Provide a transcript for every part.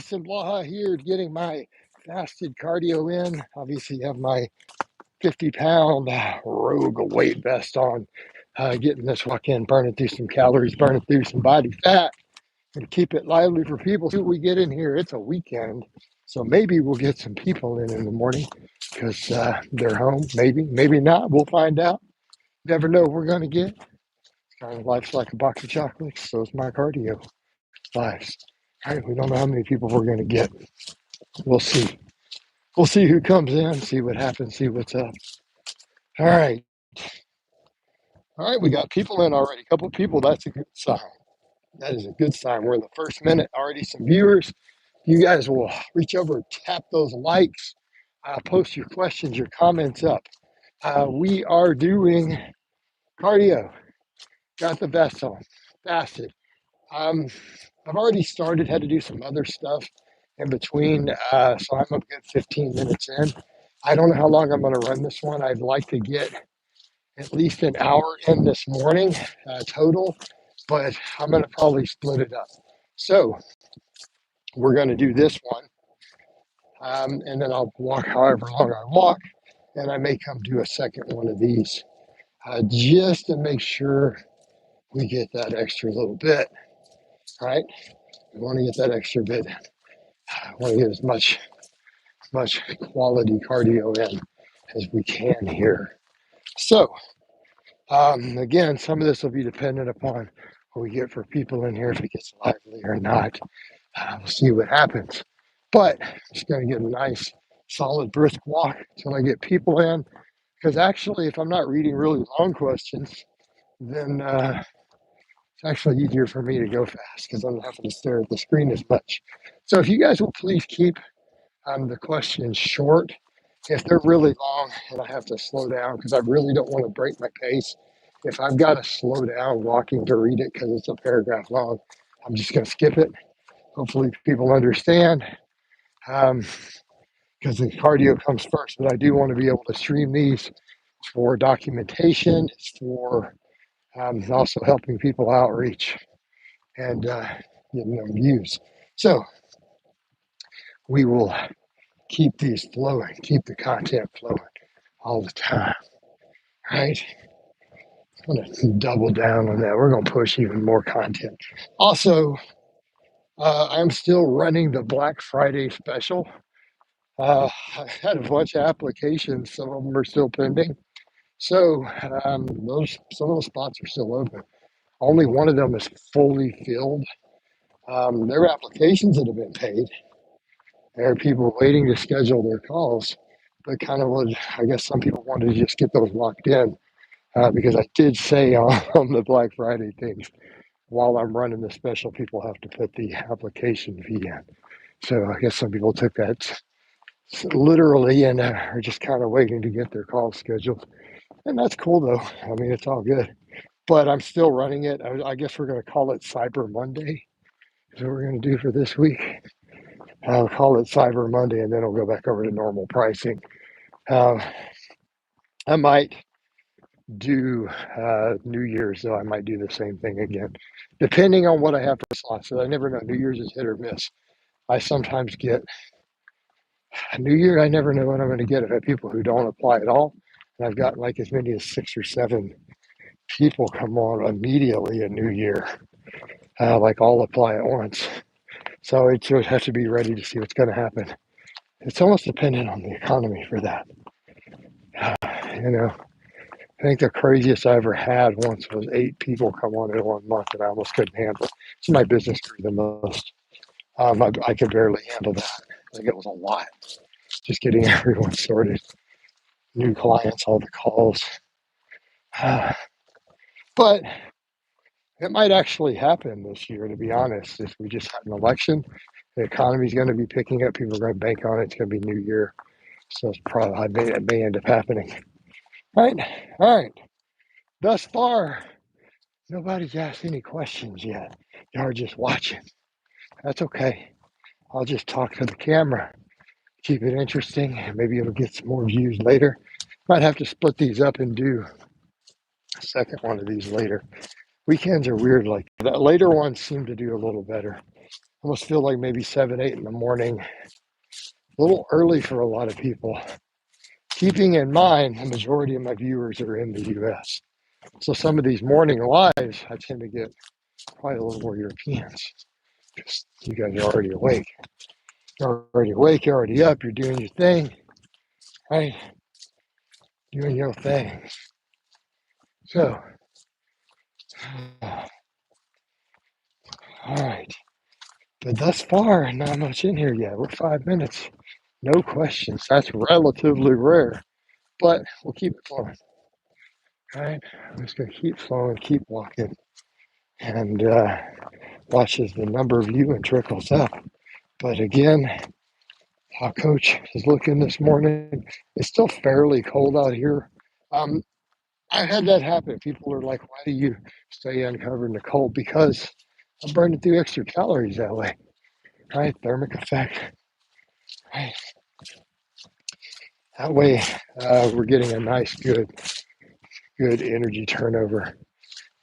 Jason Blaha here, getting my fasted cardio in. Obviously, have my 50-pound Rogue weight vest on, getting this walk in, burning through some calories, burning through some body fat, and keep it lively for people. See what we get in here. It's a weekend, so maybe we'll get some people in the morning because they're home. Maybe not. We'll find out. Never know what we're going to get. Kind of life's like a box of chocolates. So is my cardio lives. All right, we don't know how many people we're going to get. We'll see. We'll see who comes in, see what happens, see what's up. All right. All right, we got people in already. A couple of people. That's a good sign. That is a good sign. We're in the first minute. Already some viewers. You guys will reach over, tap those likes, post your questions, your comments up. We are doing cardio. Got the vest on. Fasted. I've already started, had to do some other stuff in between, so I'm a good 15 minutes in. I don't know how long I'm going to run this one. I'd like to get at least an hour in this morning total, but I'm going to probably split it up. So we're going to do this one, and then I'll walk however long I walk, and I may come do a second one of these just to make sure we get that extra little bit, right? We want to get that extra bit. I want to get as much quality cardio in as we can here. So, again, some of this will be dependent upon what we get for people in here, if it gets lively or not. We'll see what happens. But I'm just going to get a nice, solid, brisk walk until I get people in. Because actually, if I'm not reading really long questions, then it's actually easier for me to go fast because I'm not having to stare at the screen as much. So if you guys will please keep the questions short. If they're really long and I have to slow down because I really don't want to break my pace, if I've got to slow down walking to read it because it's a paragraph long, I'm just going to skip it. Hopefully people understand because the cardio comes first, but I do want to be able to stream these for documentation. It's for also helping people outreach and getting them views. So we will keep these flowing, keep the content flowing all the time, right? I'm going to double down on that. We're going to push even more content. Also, I'm still running the Black Friday special. I had a bunch of applications. Some of them are still pending. So some of the spots are still open. Only one of them is fully filled. There are applications that have been paid. There are people waiting to schedule their calls, but kind of what I guess some people wanted to just get those locked in because I did say on the Black Friday things, while I'm running the special, people have to put the application fee in. So I guess some people took that literally and are just kind of waiting to get their calls scheduled. And that's cool though. I mean, it's all good. But I'm still running it. I guess we're going to call it Cyber Monday. Is what we're going to do for this week. I'll call it Cyber Monday, and then it'll go back over to normal pricing. I might do New Year's, though. I might do the same thing again, depending on what I have for slots. So I never know. New Year's is hit or miss. I sometimes get New Year. I never know what I'm going to get. I've had people who don't apply at all, and I've got like as many as 6 or 7 people come on immediately at New Year, like all apply at once. So it would have to be ready to see what's going to happen. It's almost dependent on the economy for that. You know, I think the craziest I ever had once was 8 people come on in 1 month, and I almost couldn't handle it. It's my business grew the most. I could barely handle that. I think it was a lot. Just getting everyone sorted, new clients, all the calls. But it might actually happen this year, to be honest. If we just had an election, the economy's going to be picking up. People are going to bank on it. It's going to be New Year. So it's probably, it may end up happening. All right. Thus far, nobody's asked any questions yet. Y'all are just watching. That's okay. I'll just talk to the camera, keep it interesting. Maybe it'll get some more views later. Might have to split these up and do a second one of these later. Weekends are weird like that. Later ones seem to do a little better. almost feel like maybe 7, 8 in the morning. A little early for a lot of people. Keeping in mind, the majority of my viewers are in the US. So some of these morning lives, I tend to get quite a little more Europeans. Because you guys are already awake. You're already awake, you're already up, you're doing your thing, right? Doing your thing. So, all right. But thus far, not much in here yet. We're 5 minutes. No questions. That's relatively rare. But we'll keep it flowing. All right. I'm just going to keep flowing, keep walking, and watch as the number of viewing trickles up. But again, how Coach is looking this morning. It's still fairly cold out here. I've had that happen. People are like, why do you stay uncovered in the cold? Because I'm burning through extra calories that way. Right? Thermic effect. Right? That way, we're getting a nice, good energy turnover.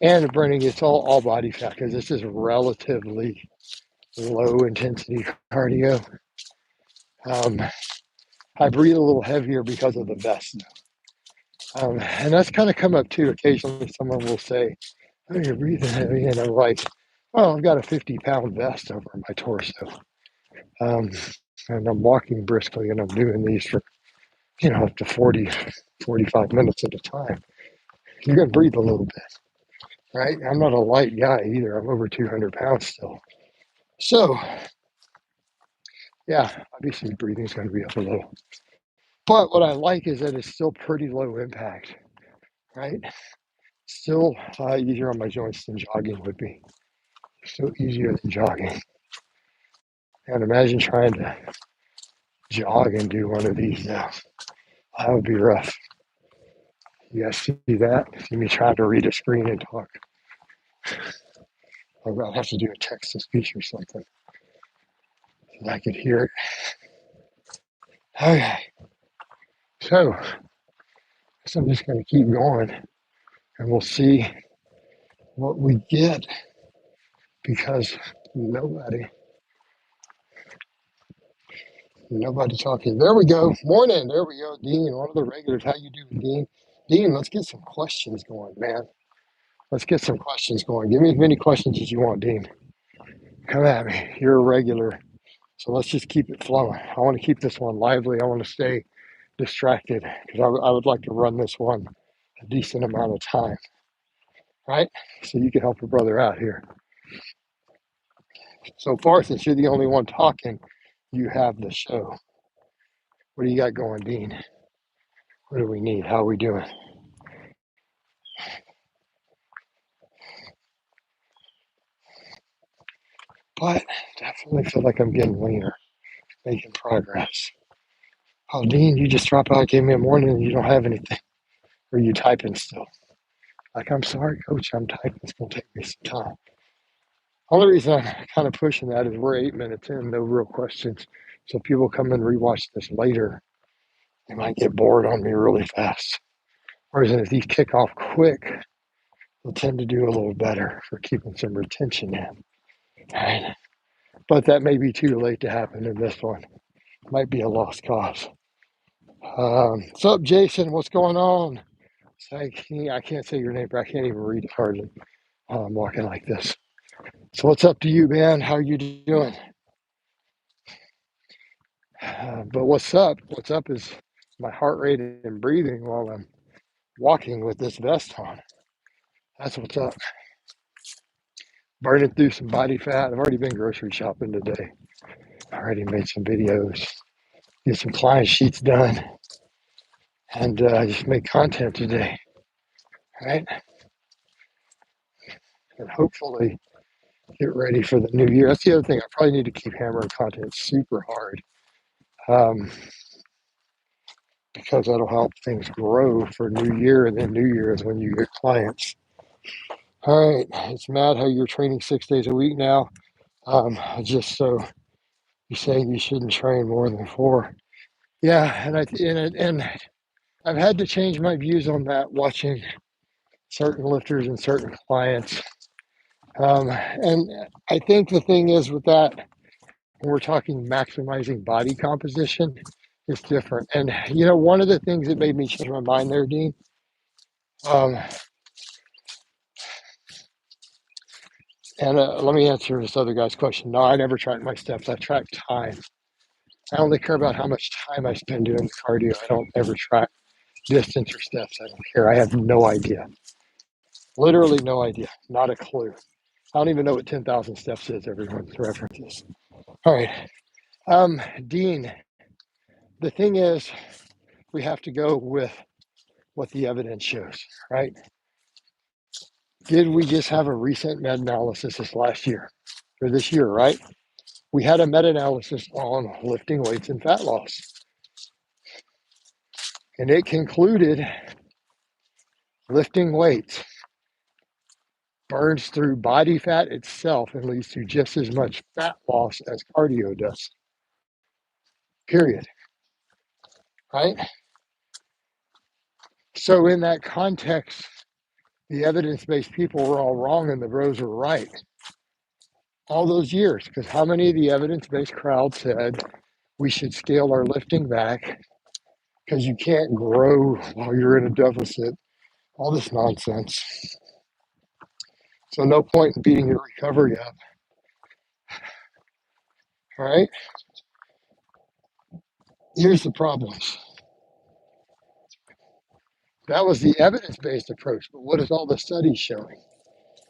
And burning, it's all body fat because this is relatively low intensity cardio. I breathe a little heavier because of the vest. And that's kind of come up too. Occasionally, someone will say, "Oh, you're breathing heavy," and I'm like, "Oh, I've got a 50-pound vest over my torso, um, and I'm walking briskly, and I'm doing these for up to 40, 45 minutes at a time. You're gonna breathe a little bit, right? I'm not a light guy either. I'm over 200 pounds still, so yeah, obviously breathing is going to be up a little. But what I like is that it's still pretty low impact, right? Still easier on my joints than jogging would be. Still easier than jogging. And imagine trying to jog and do one of these. That would be rough. You guys see that? See me trying to read a screen and talk. I'll have to do a text to speech or something so I could hear it. Okay. So I'm just going to keep going and we'll see what we get because nobody talking. There we go. Morning. There we go. Dean, one of the regulars. How you doing, Dean? Dean, let's get some questions going, man. Let's get some questions going. Give me as many questions as you want, Dean. Come at me. You're a regular. So let's just keep it flowing. I want to keep this one lively. I want to stay distracted because I would like to run this one a decent amount of time, right? So you can help a brother out here. So far, since you're the only one talking, you have the show. What do you got going, Dean? What do we need? How are we doing? But definitely feel like I'm getting leaner, making progress. Oh, Dean, you just drop out, gave me a morning, and you don't have anything. Or you typing still? Like, I'm sorry, Coach, I'm typing. It's going to take me some time. Only reason I'm kind of pushing that is we're 8 minutes in, no real questions. So people come and rewatch this later, they might get bored on me really fast. Whereas if these kick off quick, they'll tend to do a little better for keeping some retention in. Right? But that may be too late to happen in this one. Might be a lost cause. What's up, Jason? What's going on? I can't say your name, but I can't even read it hardly. I'm walking like this. So what's up to you, man? How are you doing? But what's up? What's up is my heart rate and breathing while I'm walking with this vest on. That's what's up. Burning through some body fat. I've already been grocery shopping today. I already made some videos, get some client sheets done, and just make content today, right? And hopefully get ready for the new year. That's the other thing. I probably need to keep hammering content super hard because that'll help things grow for New Year, and then New Year is when you get clients. All right, it's mad how you're training 6 days a week now. Just so you're saying you shouldn't train more than 4. Yeah, and I've had to change my views on that watching certain lifters and certain clients. And I think the thing is with that, when we're talking maximizing body composition, it's different. And one of the things that made me change my mind there, Dean, um, and let me answer this other guy's question. No, I never track my steps. I track time. I only care about how much time I spend doing the cardio. I don't ever track distance or steps. I don't care. I have no idea. Literally no idea. Not a clue. I don't even know what 10,000 steps is, everyone's references. All right. Dean, the thing is, we have to go with what the evidence shows, right? Did we just have a recent meta-analysis this last year or this year, right? We had a meta-analysis on lifting weights and fat loss. And it concluded lifting weights burns through body fat itself and leads to just as much fat loss as cardio does. Period. Right? So in that context, the evidence-based people were all wrong and the bros were right. All those years, because how many of the evidence-based crowd said we should scale our lifting back because you can't grow while you're in a deficit, all this nonsense. So no point in beating your recovery up. All right? Here's the problems. That was the evidence-based approach, but what is all the studies showing?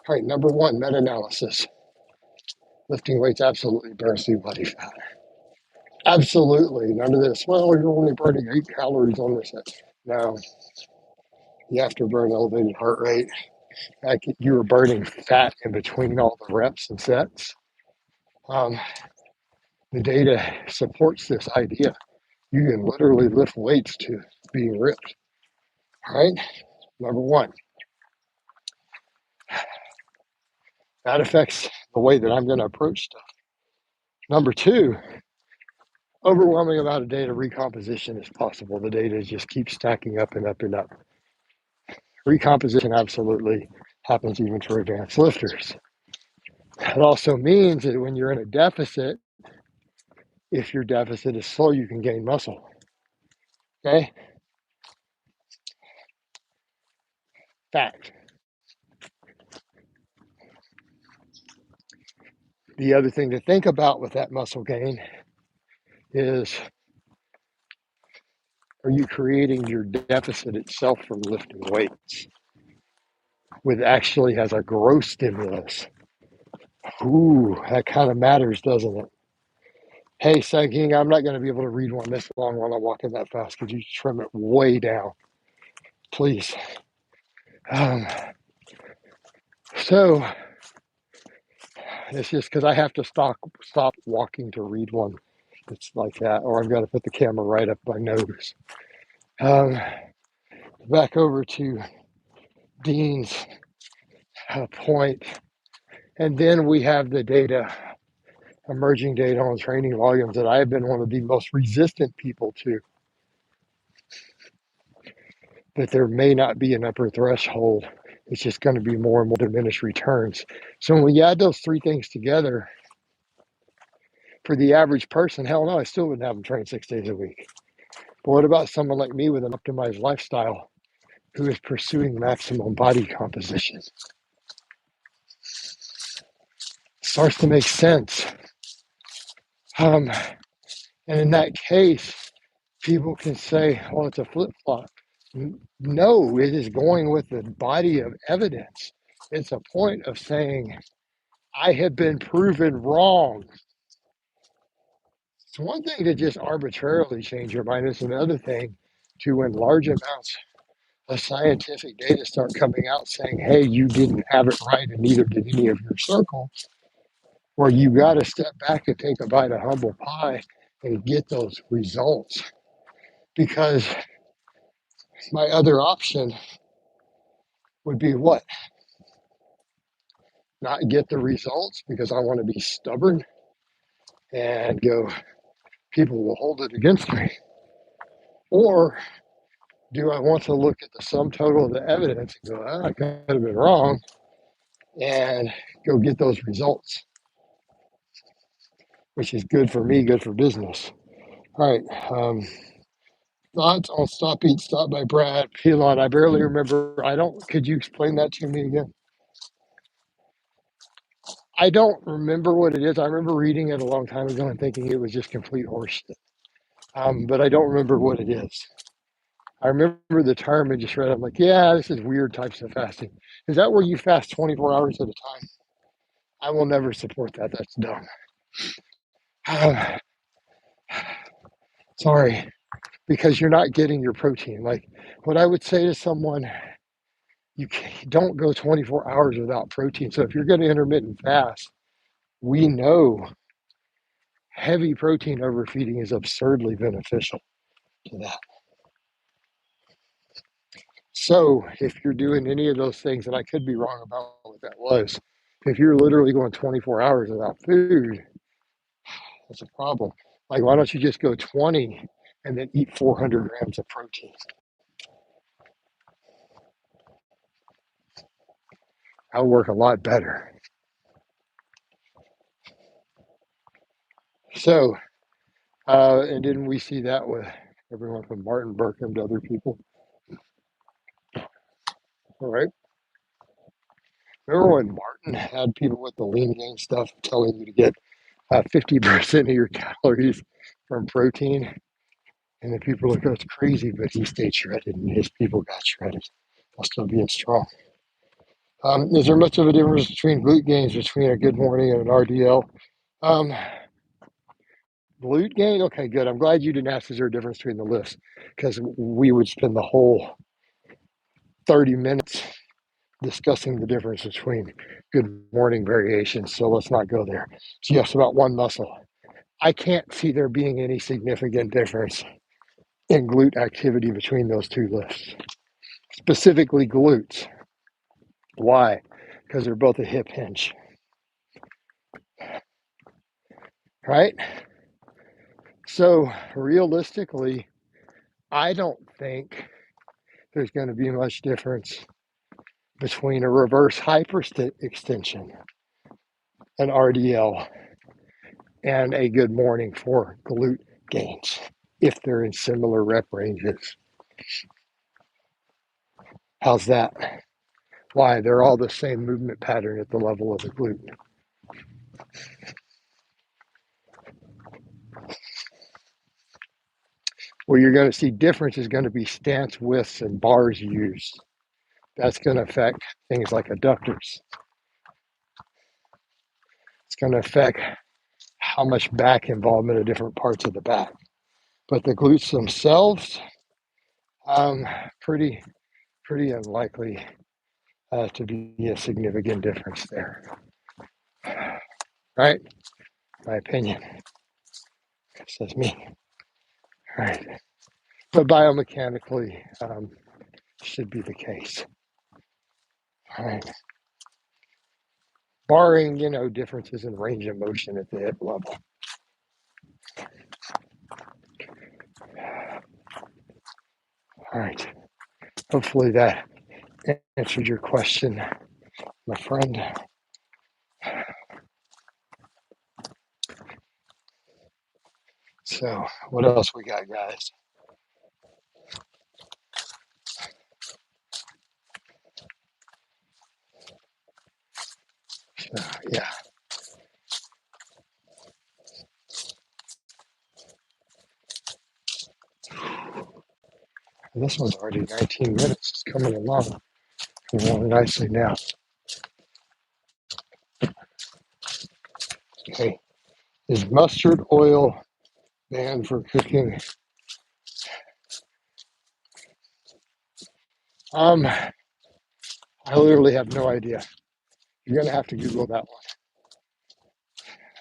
All right, number one, meta-analysis. Lifting weights absolutely burns through body fat. Absolutely, none of this. Well, you're only burning 8 calories on this. No, you have to burn elevated heart rate. Like you were burning fat in between all the reps and sets. The data supports this idea. You can literally lift weights to being ripped. All right, number one. That affects the way that I'm going to approach stuff. Number two, overwhelming amount of data recomposition is possible. The data just keeps stacking up and up and up. Recomposition absolutely happens even for advanced lifters. It also means that when you're in a deficit, if your deficit is slow, you can gain muscle. Okay? Fact. The other thing to think about with that muscle gain is, are you creating your deficit itself from lifting weights, which actually has a growth stimulus? Ooh, that kind of matters, doesn't it? Hey, Sun King, I'm not going to be able to read one this long while I'm walking that fast. Could you trim it way down, please? So it's just because I have to stop walking to read one. It's like that, or I've got to put the camera right up my nose. Back over to Dean's point. And then we have the data, emerging data on training volumes that I have been one of the most resistant people to. That there may not be an upper threshold. It's just going to be more and more diminished returns. So when we add those three things together, for the average person, hell no, I still wouldn't have them train 6 days a week. But what about someone like me with an optimized lifestyle who is pursuing maximum body composition? Starts to make sense. And in that case, people can say, well, it's a flip-flop. No, it is going with the body of evidence. It's a point of saying, I have been proven wrong. It's one thing to just arbitrarily change your mind. It's another thing to, when large amounts of scientific data start coming out saying, hey, you didn't have it right and neither did any of your circle, where you got to step back and take a bite of humble pie and get those results. Because my other option would be what? Not get the results because I want to be stubborn and go, people will hold it against me. Or do I want to look at the sum total of the evidence and go, I could have been wrong, and go get those results? which is good for me, good for business. All right. Thoughts on Stop Eat Stop by Brad Pilon. I barely remember. Could you explain that to me again? I don't remember what it is. I remember reading it a long time ago and thinking it was just complete horseshit. But I don't remember what it is. I remember the term and just read it. I'm like, yeah, this is weird types of fasting. Is that where you fast 24 hours at a time? I will never support that. That's dumb. Sorry, because you're not getting your protein. Like what I would say to someone, don't go 24 hours without protein. So if you're going to intermittent fast, we know heavy protein overfeeding is absurdly beneficial to that. So if you're doing any of those things, and I could be wrong about what that was, if you're literally going 24 hours without food, that's a problem. Like, why don't you just go 20 and then eat 400 grams of protein? That'll work a lot better. So, and didn't we see that with everyone from Martin Burkham to other people? All right. Remember when Martin had people with the lean gain stuff telling you to get 50% of your calories from protein? And the people are like, that's crazy, but he stayed shredded and his people got shredded. While still being strong. Is there much of a difference between glute gains between a good morning and an RDL? Um, Glute gain? Okay, good. I'm glad you didn't ask, is there a difference between the lifts? Because we would spend the whole 30 minutes discussing the difference between good morning variations. So let's not go there. So yes, about one muscle. I can't see there being any significant difference in glute activity between those two lifts, specifically glutes. Why? Because they're both a hip hinge, right? So realistically, I don't think there's going to be much difference between a reverse hyperextension, an RDL, and a good morning for glute gains if they're in similar rep ranges. How's that? Why? They're all the same movement pattern at the level of the glute. Where you're going to see difference is going to be stance widths and bars used. That's going to affect things like adductors. It's going to affect how much back involvement of different parts of the back. But the glutes themselves, pretty unlikely to be a significant difference there. Right? My opinion. Says me. All right. But biomechanically, should be the case. All right. Barring, differences in range of motion at the hip level. All right. Hopefully that answered your question, my friend. So, what else we got, guys? Yeah. And this one's already 19 minutes. It's coming along nicely now. Okay. Is mustard oil banned for cooking? I literally have no idea. You're gonna have to Google that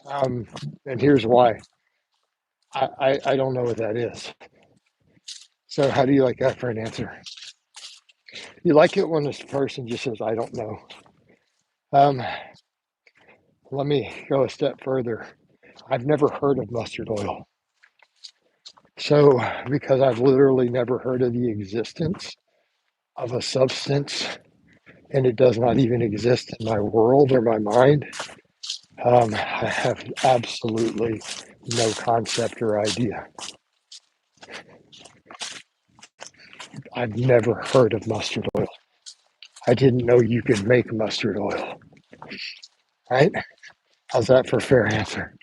one. And here's why. I don't know what that is. So how do you like that for an answer? You like it when this person just says, I don't know. Let me go a step further. I've never heard of mustard oil. So, because I've literally never heard of the existence of a substance and it does not even exist in my world or my mind, I have absolutely no concept or idea. I've never heard of mustard oil. I didn't know you could make mustard oil. Right? How's that for a fair answer?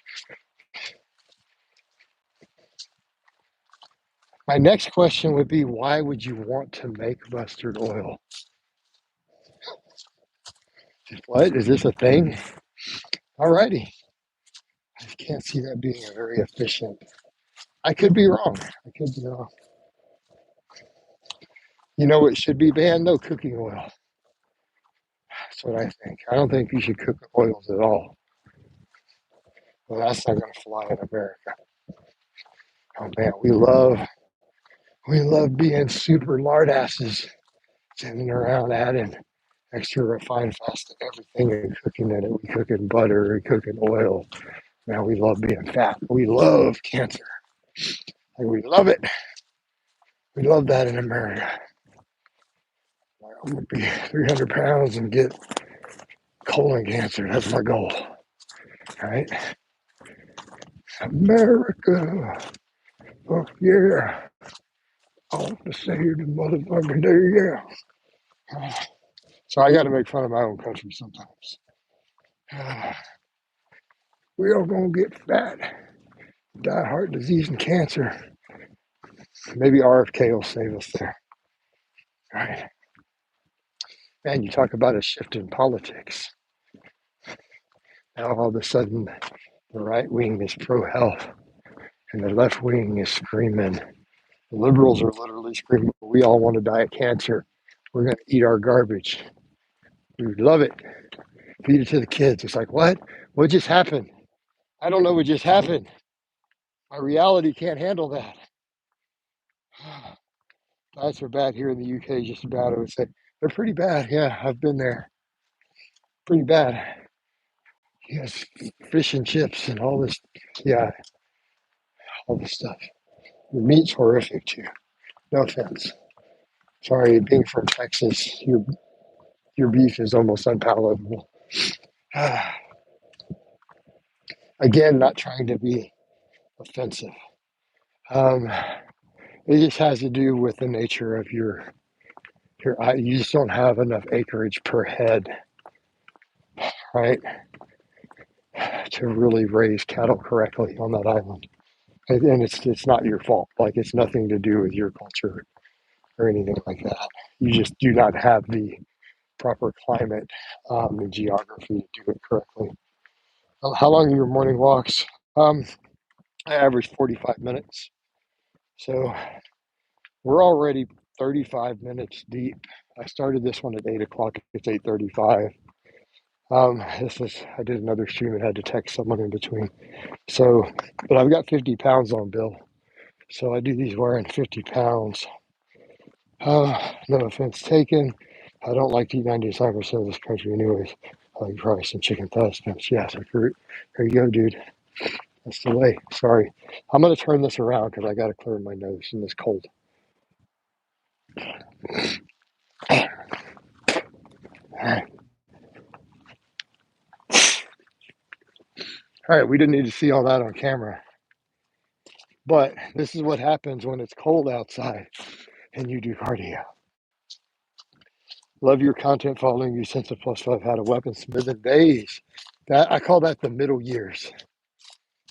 My next question would be, why would you want to make mustard oil? What? Is this a thing? Alrighty. I can't see that being a very efficient. I could be wrong. I could be wrong. You know what should be banned? No cooking oil. That's what I think. I don't think you should cook oils at all. Well, that's not going to fly in America. Oh man, we love being super lard asses, sitting around adding extra refined fat to everything and cooking it. We cook in butter, we cook in oil. Man, we love being fat. We love cancer. Like, we love it. We love that in America. I'm gonna be 300 pounds and get colon cancer. That's my goal. All right, America. Oh yeah. I want to save the motherfucking day. Yeah. So I got to make fun of my own country sometimes. We are gonna get fat, die heart disease and cancer. Maybe RFK will save us there. All right. Man, you talk about a shift in politics. Now all of a sudden, the right wing is pro-health, and the left wing is screaming. The liberals are literally screaming, "We all want to die of cancer. We're going to eat our garbage. We love it. Feed it to the kids." It's like, what? What just happened? I don't know what just happened. My reality can't handle that. Diets are bad here in the UK, just about. I would say they're pretty bad. Yeah, I've been there. Pretty bad. Yes, fish and chips and all this. Yeah, all this stuff. The meat's horrific too. No offense. Sorry, being from Texas, your beef is almost unpalatable. Again, not trying to be offensive. Um, it just has to do with the nature of your. You just don't have enough acreage per head, right, to really raise cattle correctly on that island. And it's not your fault. Like, it's nothing to do with your culture or anything like that. You just do not have the proper climate and geography to do it correctly. How long are your morning walks? I average 45 minutes. So we're already 35 minutes deep. I started this one at 8 o'clock. It's 8:35. I did another stream and had to text someone in between. So, but I've got 50 pounds on Bill. So I do these wearing 50 pounds. No offense taken. I don't like to eat 95% of this country anyways. I like probably some chicken thighs. Yeah, so here you go, dude. That's the way. Sorry. I'm going to turn this around because I got to clear my nose in this cold. All right. All right. We didn't need to see all that on camera. But this is what happens when it's cold outside and you do cardio. Love your content following you since the +5 had a weaponsmith days. That I call that the middle years.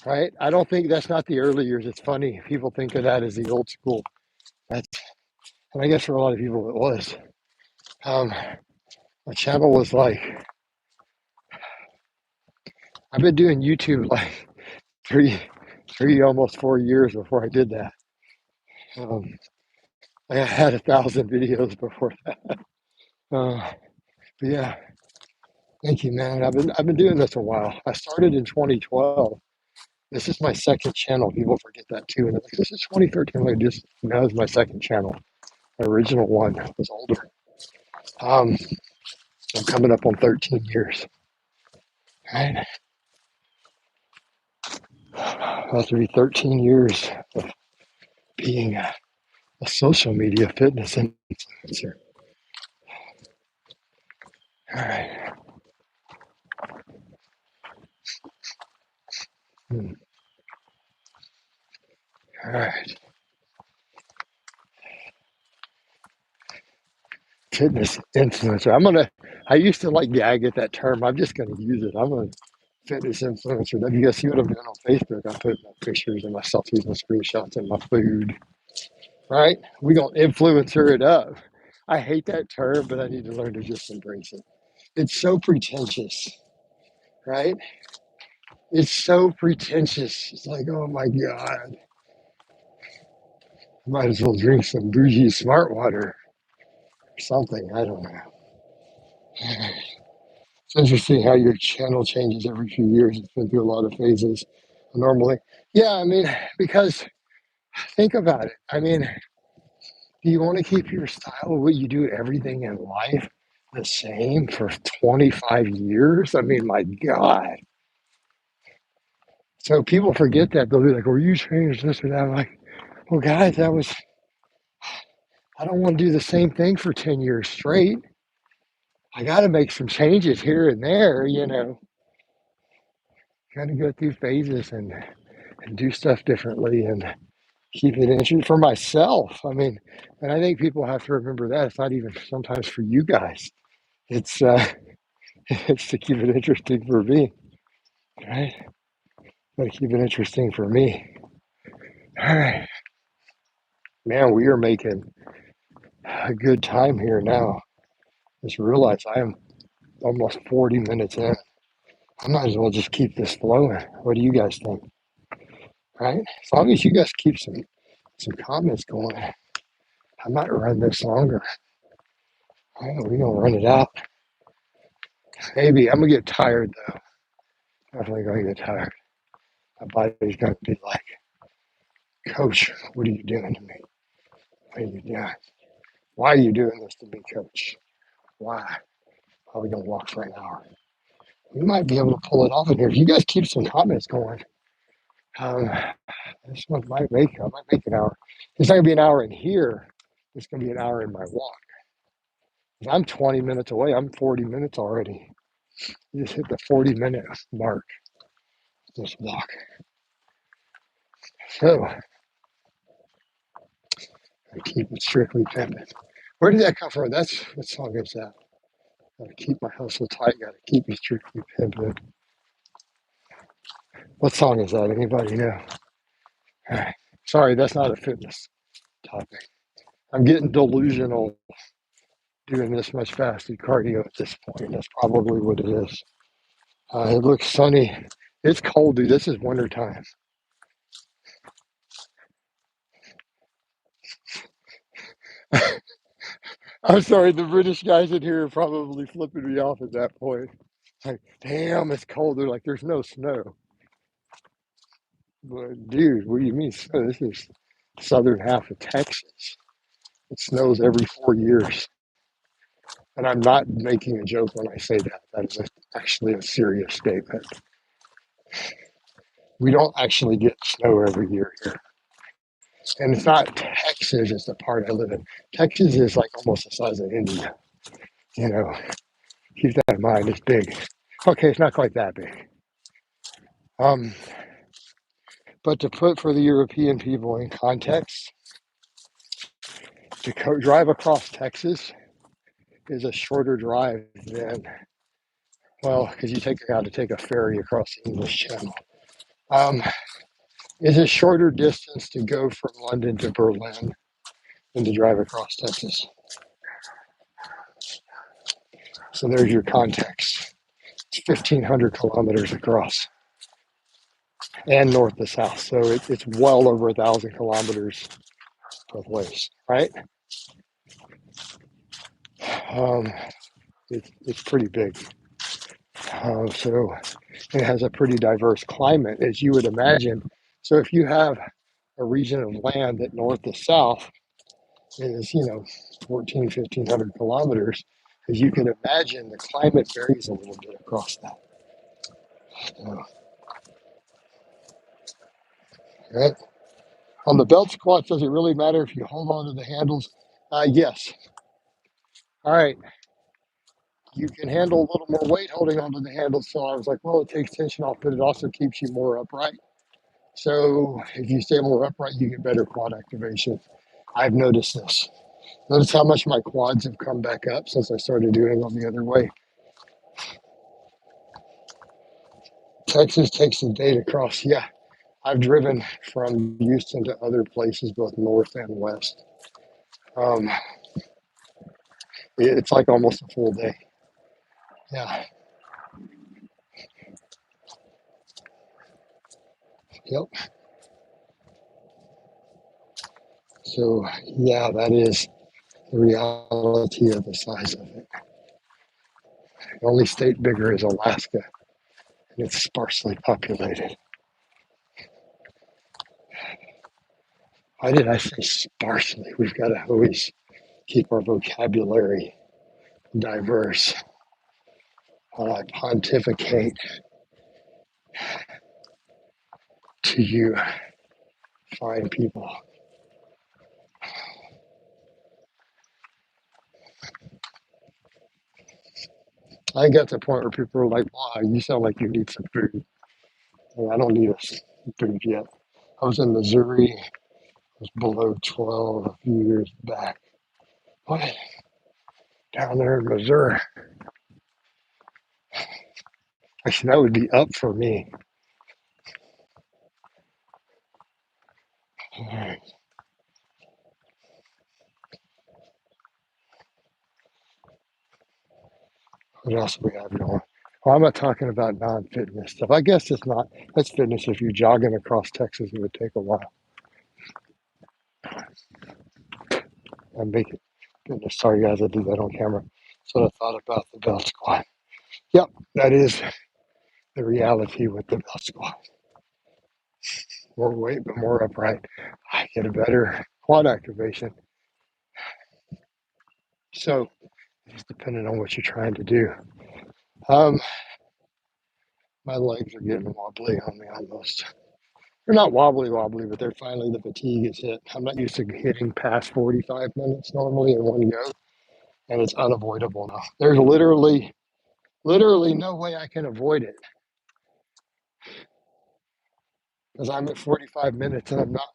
Right? I don't think that's not the early years. It's funny. People think of that as the old school. That's, and I guess for a lot of people it was. My channel was like, I've been doing YouTube like almost 4 years before I did that. I had 1,000 videos before that. But yeah, thank you, man. I've been doing this a while. I started in 2012. This is my second channel. People forget that too. And like, this is 2013. Like, just now is my second channel. My original one was older. I'm coming up on 13 years. Right? About to be 13 years of being a social media fitness influencer. All right. Hmm. All right. Fitness influencer. I used to like gag at that term. I'm just gonna use it. I'm a fitness influencer. If you guys see what I'm doing on Facebook, I put my pictures and my selfies and screenshots and my food. Right? We gonna influencer it up. I hate that term, but I need to learn to just embrace it. It's so pretentious, right? It's so pretentious. It's like, oh my God, I might as well drink some bougie smart water or something. I don't know. It's interesting how your channel changes every few years. It's been through a lot of phases normally. Yeah, I mean, because think about it. I mean, do you want to keep your style, what you do everything in life, the same for 25 years? I mean, my God. So people forget that. They'll be like, well, you changed this or that. I'm like, well, guys, I don't want to do the same thing for 10 years straight. I got to make some changes here and there, got to go through phases and do stuff differently and keep it interesting for myself. I mean, and I think people have to remember that it's not even sometimes for you guys. It's it's to keep it interesting for me, right? Got to keep it interesting for me. All right, man, we are making a good time here now. Just realize I am almost 40 minutes in. I might as well just keep this flowing. What do you guys think? Right? As long as you guys keep some comments going, I might run this longer. All right, we're gonna run it out. Maybe I'm gonna get tired though. Definitely gonna get tired. My body's gonna be like, Coach, what are you doing to me? What are you doing? Why are you doing this to me, Coach? Why? Are we gonna walk for an hour? We might be able to pull it off in here if you guys keep some comments going. Um, this one I might make an hour. It's not gonna be an hour in here. It's gonna be an hour in my walk. I'm 20 minutes away. I'm 40 minutes already. You just hit the 40-minute mark. This walk. So I keep it strictly pimping. Where did that come from? That's what song is that? Gotta keep my hustle tight. Gotta keep me strictly pimping. What song is that? Anybody know? All right. Sorry, that's not a fitness topic. I'm getting delusional doing this much fasted cardio at this point. That's probably what it is. It looks sunny. It's cold, dude. This is winter time. I'm sorry, the British guys in here are probably flipping me off at that point. Like, damn, it's cold. They're like, there's no snow. But, dude, what do you mean snow? This is southern half of Texas. It snows every 4 years. And I'm not making a joke when I say that. That is actually a serious statement. We don't actually get snow every year here. And it's not Texas, it's the part I live in. Texas is like almost the size of India. You know, keep that in mind. It's big. Okay, it's not quite that big. Um, but to put for the European people in context, to drive across Texas is a shorter drive than, well, because you got to take a ferry across the English Channel. Um, it's a shorter distance to go from London to Berlin than to drive across Texas. So there's your context. It's 1,500 kilometers across and north to south. So it's well over 1,000 kilometers both ways, right? Um, it's pretty big. So it has a pretty diverse climate, as you would imagine. So if you have a region of land that north to south is, 14, 1,500 kilometers, as you can imagine, the climate varies a little bit across that. Right? On the belt squats, does it really matter if you hold on to the handles? Yes. All right. you can handle a little more weight holding onto the handle. So I was like, well, it takes tension off, but it also keeps you more upright. So if you stay more upright, you get better quad activation. I've noticed this. Notice how much my quads have come back up since I started doing them the other way. Texas takes the day to cross. Yeah, I've driven from Houston to other places, both north and west. Um, it's like almost a full day. Yeah. Yep. So yeah, that is the reality of the size of it. The only state bigger is Alaska, and it's sparsely populated. Why did I say sparsely? We've got to always keep our vocabulary diverse. While I pontificate to you, fine people. I got to the point where people are like, wow, you sound like you need some food. Well, I don't need food yet. I was in Missouri. I was below 12 a few years back. What? Down there in Missouri. Actually, that would be up for me. All right. What else do we have going? Well, I'm not talking about non-fitness stuff. I guess it's not. That's fitness. If you're jogging across Texas, it would take a while. I'm making goodness. Sorry, guys, I did that on camera. That's what I thought about the belt squat. Yep, that is the reality with the belt squat. More weight, but more upright. I get a better quad activation. So it's dependent on what you're trying to do. Um, my legs are getting wobbly on me almost. They're not wobbly, but they're finally the fatigue is hit. I'm not used to hitting past 45 minutes normally in one go, and it's unavoidable now. There's literally no way I can avoid it because I'm at 45 minutes and I'm not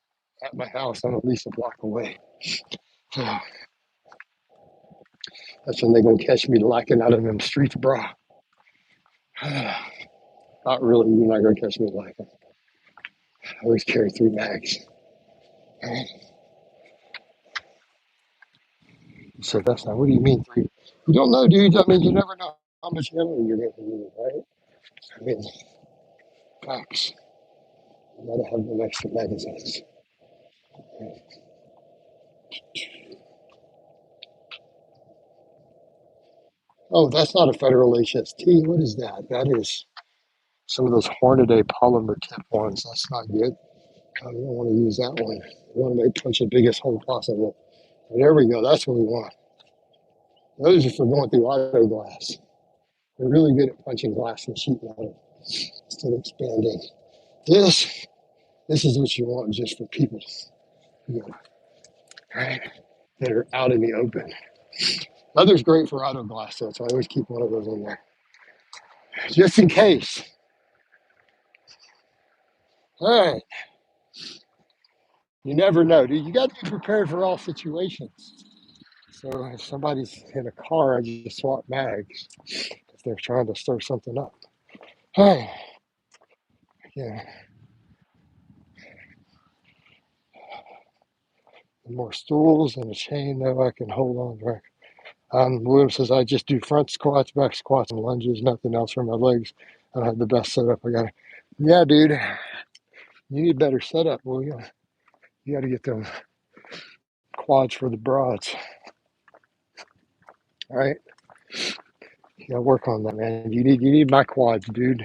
at my house. I'm at least a block away. That's when they're gonna catch me lacking out in them streets, bro. Not really. You're not gonna catch me lacking. I always carry 3 bags. So that's not. What do you mean 3? You don't know, dude. I mean, you never know how much ammo you're gonna need, right? I mean, facts. You gotta have them extra magazines. Oh, that's not a Federal HST. What is that? That is some of those Hornaday polymer tip ones. That's not good. We don't want to use that one. We want to make punch the biggest hole possible. There we go. That's what we want. Those are for going through auto glass. They're really good at punching glass and sheet metal instead of expanding. This, this is what you want just for people, you know, right? That are out in the open. Leather's great for auto glass, though, so I always keep one of those in there just in case. All right, you never know, dude. You got to be prepared for all situations. So if somebody's in a car, I just swap mags if they're trying to stir something up. Hey, yeah, more stools and a chain though I can hold on to. William says I just do front squats, back squats, and lunges, nothing else for my legs. I don't have the best setup. I got to, yeah, dude, you need better setup, William. You got to get them quads for the broads. All right, you got to work on that, man. You need my quads, dude.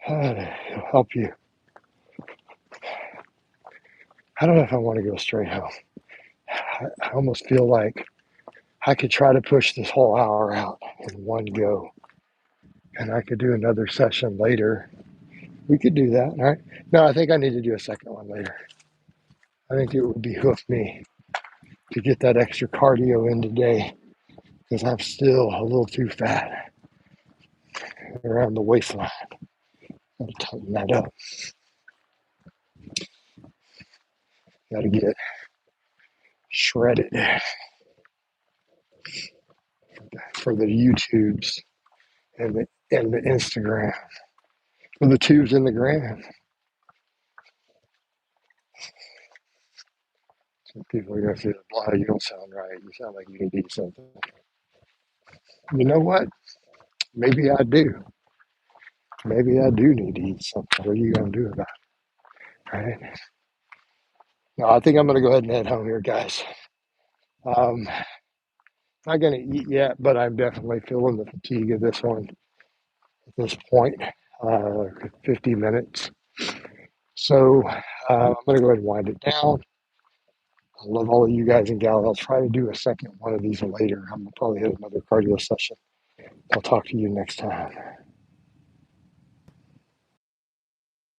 It'll help you. I don't know if I want to go straight home. I almost feel like I could try to push this whole hour out in one go, and I could do another session later. We could do that, all right? No, I think I need to do a second one later. I think it would behoove me to get that extra cardio in today because I'm still a little too fat around the waistline. Got to tighten that up. Got to get shredded for the YouTubes and the Instagram, for the tubes in the gram. Some people are gonna say, "Blaha, you don't sound right. You sound like you need to eat something." You know what? Maybe I do. Maybe I do need to eat something. What are you gonna do about it? Right? No, I think I'm gonna go ahead and head home here, guys. Not gonna eat yet, but I'm definitely feeling the fatigue of this one at this point. 50 minutes. So I'm gonna go ahead and wind it down. I love all of you guys and gals. I'll try to do a second one of these later. I'm gonna probably hit another cardio session. I'll talk to you next time.